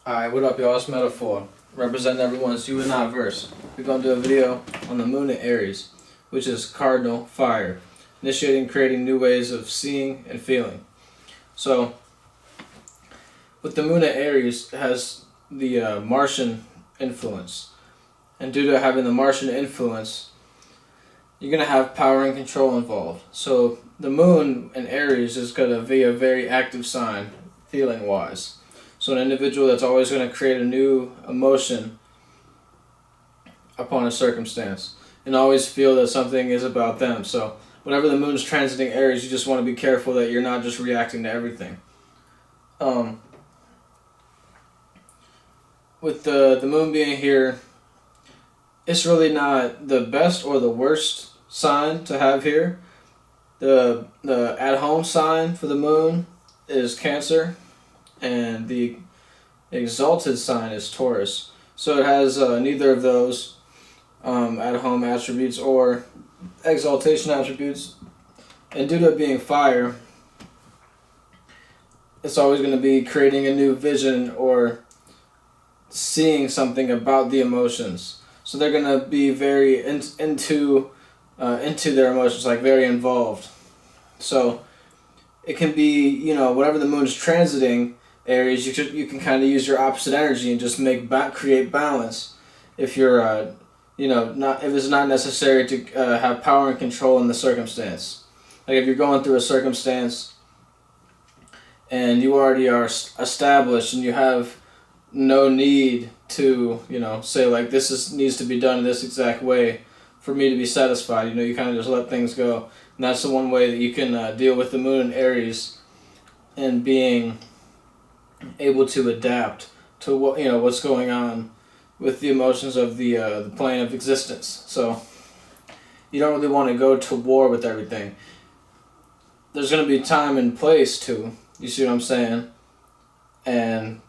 Alright, what up y'all? It's Metaphor, representing everyone's you and I verse. We're going to do a video on the moon in Aries, which is cardinal fire, initiating creating new ways of seeing and feeling. So, with the moon in Aries, it has the Martian influence. And due to having the Martian influence, you're going to have power and control involved. So, the moon in Aries is going to be a very active sign, feeling-wise. So an individual that's always going to create a new emotion upon a circumstance and always feel that something is about them. So whenever the moon's transiting Aries, you just want to be careful that you're not just reacting to everything. With the moon being here, it's really not the best or the worst sign to have here. The at-home sign for the moon is Cancer, and the exalted sign is Taurus. So it has neither of those at-home attributes or exaltation attributes. And due to it being fire, it's always going to be creating a new vision or seeing something about the emotions. So they're going to be very into their emotions, like very involved. So it can be, whatever the moon's transiting Aries, you can kind of use your opposite energy and just create balance. If you're, if it's not necessary to have power and control in the circumstance. Like if you're going through a circumstance and you already are established and you have no need to, say like this needs to be done in this exact way for me to be satisfied. You kind of just let things go. And that's the one way that you can deal with the moon in Aries and being able to adapt to what's going on with the emotions of the plane of existence. So you don't really want to go to war with everything. There's going to be time and place too. You see what I'm saying? And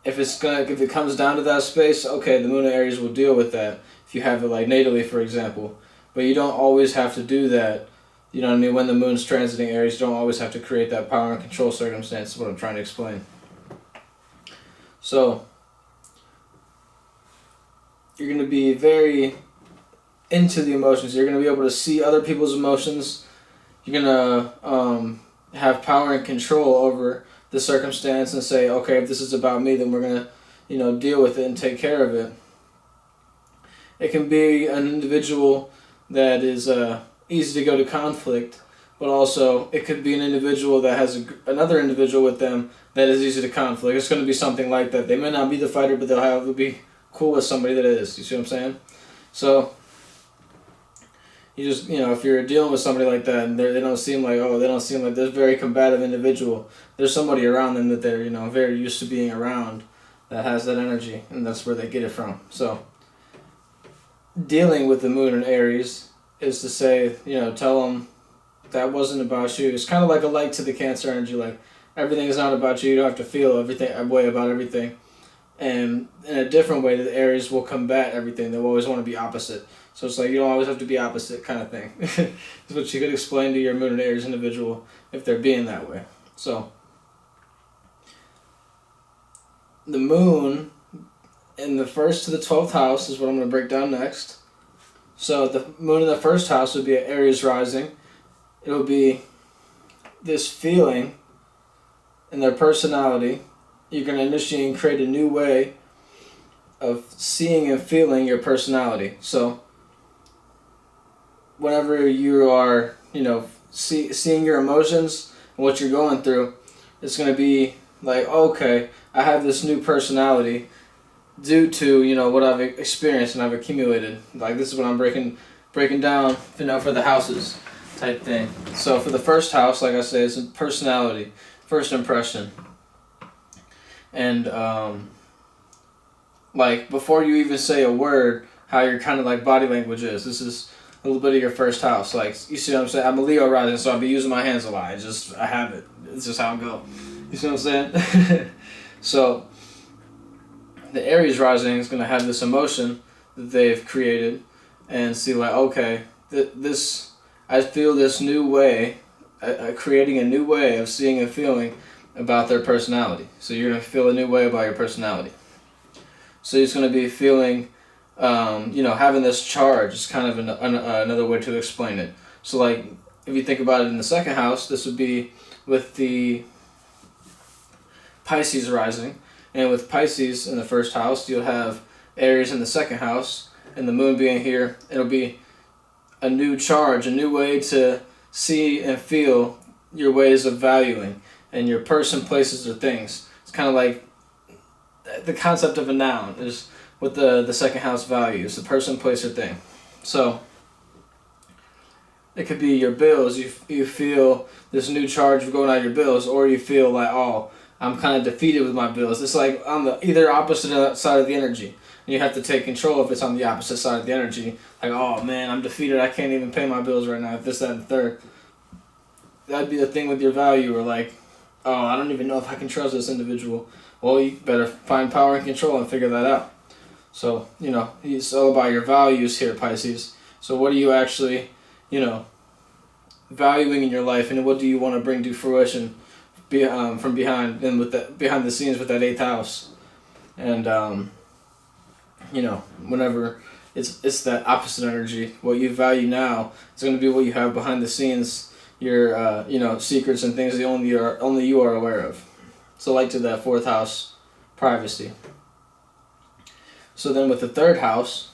if it comes down to that space, okay, the moon in Aries will deal with that. If you have it like natally, for example, but you don't always have to do that. You know what I mean? When the moon's transiting Aries, you don't always have to create that power and control circumstance. Is what I'm trying to explain. So, you're going to be very into the emotions. You're going to be able to see other people's emotions. You're going to have power and control over the circumstance and say, okay, if this is about me, then we're going to, deal with it and take care of it. It can be an individual that is easy to go to conflict, but also it could be an individual that has another individual with them that is easy to conflict. It's going to be something like that. They may not be the fighter, but they'll be cool with somebody that is. You see what I'm saying? So you just, if you're dealing with somebody like that and they don't seem like this very combative individual, there's somebody around them that they're, very used to being around that has that energy, and that's where they get it from. So dealing with the moon in Aries is to say, tell them that wasn't about you. It's kind of like a light to the Cancer energy, like everything is not about you. You don't have to feel a way about everything. And in a different way, the Aries will combat everything. They always want to be opposite. So it's like you don't always have to be opposite kind of thing. It's what you could explain to your moon and Aries individual if they're being that way. So the moon in the 1st to the 12th house is what I'm going to break down next. So the moon in the 1st house would be an Aries rising. It would be this feeling in their personality. You're going to initiate and create a new way of seeing and feeling your personality. So whenever you are, seeing your emotions and what you're going through, it's going to be like, okay, I have this new personality due to, what I've experienced and I've accumulated. Like this is what I'm breaking down, for the houses type thing. So for the 1st house, like I say, it's personality, first impression. And like before you even say a word, how your kind of like body language is. This is a little bit of your 1st house. Like, you see what I'm saying? I'm a Leo rising, so I'll be using my hands a lot. I have it. It's just how I go. You see what I'm saying? So the Aries rising is going to have this emotion that they've created and see like, okay, I feel this new way, creating a new way of seeing and feeling about their personality. So you're going to feel a new way about your personality. So it's going to be feeling, having this charge is kind of another way to explain it. So like, if you think about it in the second house, this would be with the Pisces rising. And with Pisces in the first house, you'll have Aries in the second house, and the moon being here, it'll be a new charge, a new way to see and feel your ways of valuing and your person, places, or things. It's kind of like the concept of a noun is what the second house values, the person, place, or thing. So it could be your bills. You feel this new charge of going out your bills, or you feel like, oh, I'm kind of defeated with my bills. It's like on the either opposite side of the energy. And you have to take control if it's on the opposite side of the energy. Like, oh man, I'm defeated. I can't even pay my bills right now. If this, that, and the third. That'd be the thing with your value. Or like, oh, I don't even know if I can trust this individual. Well, you better find power and control and figure that out. So, it's all about your values here, Pisces. So what are you actually, valuing in your life, and what do you want to bring to fruition from behind behind the scenes with that 8th house? And whenever it's that opposite energy, what you value now is going to be what you have behind the scenes, your secrets and things that only you are aware of. So like to that 4th house, privacy. So then with the 3rd house,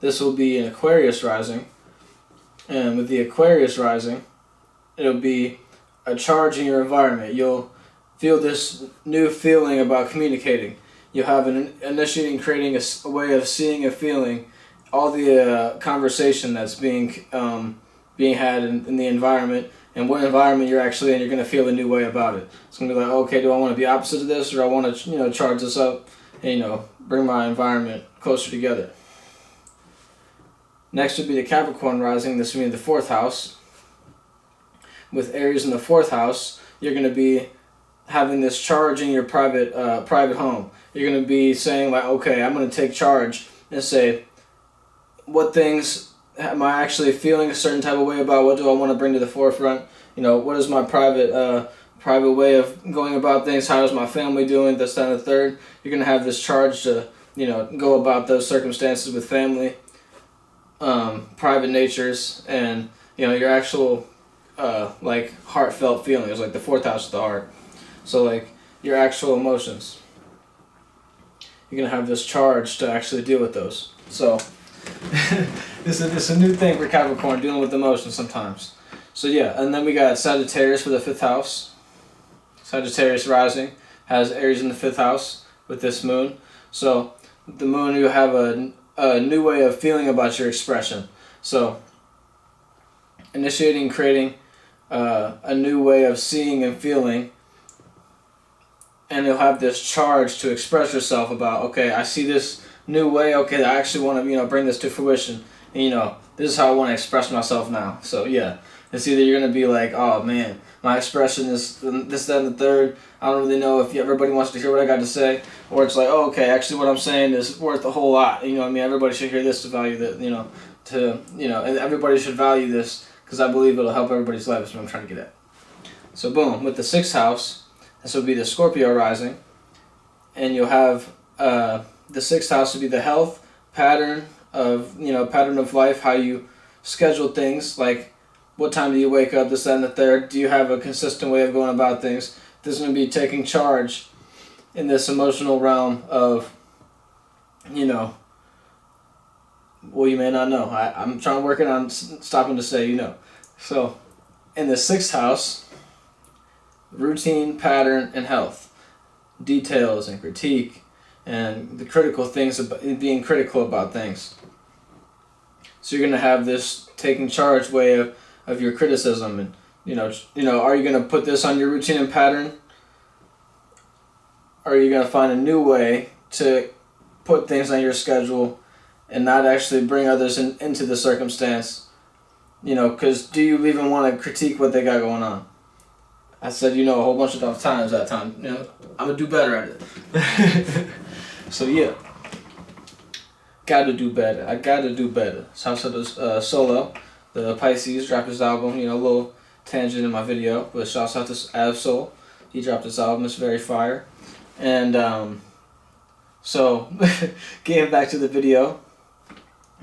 this will be an Aquarius rising, and with the Aquarius rising, it'll be a charge in your environment. You'll feel this new feeling about communicating. You'll have initiating, creating a way of seeing and feeling all the conversation that's being had in the environment, and what environment you're actually in. You're going to feel a new way about it. It's going to be like, okay, do I want to be opposite of this, or I want to charge this up and bring my environment closer together. Next would be the Capricorn rising. This would be in the 4th house. With Aries in the 4th house, you're going to be having this charge in your private home. You're going to be saying like, okay, I'm going to take charge and say, what things am I actually feeling a certain type of way about? What do I want to bring to the forefront? What is my private way of going about things? How is my family doing? This, that, and the third. You're going to have this charge to, go about those circumstances with family, private natures, and, your actual, heartfelt feelings, like the 4th house of the heart. So, like, your actual emotions. You're going to have this charge to actually deal with those. So, it's a new thing for Capricorn, dealing with emotions sometimes. So, yeah, and then we got Sagittarius for the 5th house. Sagittarius rising has Aries in the 5th house with this moon. So, the moon, you have a new way of feeling about your expression. So, initiating, creating a new way of seeing and feeling, and you'll have this charge to express yourself about, okay, I see this new way, okay, I actually want to, bring this to fruition, and, this is how I want to express myself now. So, yeah, it's either you're going to be like, oh, man, my expression is this, that, and the third, I don't really know if everybody wants to hear what I got to say, or it's like, oh, okay, actually what I'm saying is worth a whole lot, everybody should hear this to value that, and everybody should value this, because I believe it'll help everybody's life. Is what I'm trying to get at. So boom, with the 6th house, this will be the Scorpio rising, and you'll have the 6th house to be the health pattern of life, how you schedule things, like what time do you wake up, this, that, and the third. Do you have a consistent way of going about things? This is going to be taking charge in this emotional realm of, well, you may not know. I'm working on stopping to say, So, in the 6th house, routine, pattern, and health. Details and critique, and the critical things, being critical about things. So you're going to have this taking charge way of your criticism, and, are you going to put this on your routine and pattern? Or are you going to find a new way to put things on your schedule and not actually bring others into the circumstance? Because do you even want to critique what they got going on? I said, a whole bunch of times that time. I'm going to do better at it. So, yeah. Gotta do better. I gotta do better. Shouts out to Solo, the Pisces, dropped his album. A little tangent in my video, but shouts out to Absol. He dropped this album. It's very fire. And so, getting back to the video,